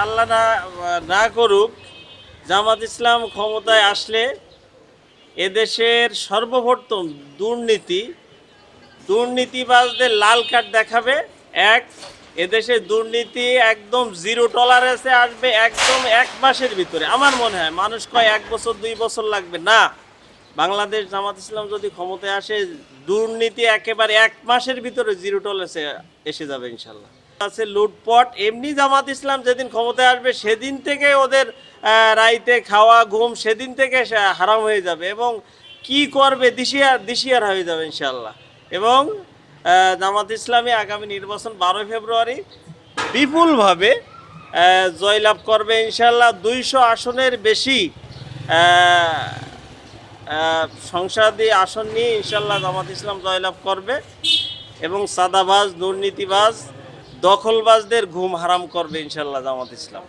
আল্লাহ না না করুক, জামাত ইসলাম ক্ষমতায় আসলে এদেশের সর্বপ্রথম দুর্নীতিবাজদের লাল কার্ড দেখাবে। এক, এদেশে দুর্নীতি একদম জিরো টলারেন্সে আসবে, একদম 1 মাসের ভিতরে। আমার মনে হয়, মানুষ কয় 1 বছর 2 বছর লাগবে না, বাংলাদেশ জামাত ইসলাম যদি ক্ষমতায় আসে, দুর্নীতি একেবারে 1 মাসের ভিতরে জিরো টলারেন্সে এসে যাবে ইনশাল্লাহ। আছে লুটপট, এমনি জামাত ইসলাম যেদিন ক্ষমতায় আসবে সেদিন থেকে ওদের রাইতে খাওয়া ঘুম সেদিন থেকে হারাম হয়ে যাবে, এবং কি করবে দিশিয়ার হয়ে যাবে ইনশাল্লাহ। এবং জামাত ইসলামী আগামী নির্বাচন 12 ফেব্রুয়ারি বিপুলভাবে জয়লাভ করবে ইনশাল্লাহ। 200 আসনের বেশি সংসদীয় আসন নিয়ে ইনশাল্লাহ জামাত ইসলাম জয়লাভ করবে, এবং সাদাবাজ, দুর্নীতিবাজ, দখলবাজদের ঘুম হারাম করবে ইনশাল্লাহ জামাত ইসলাম।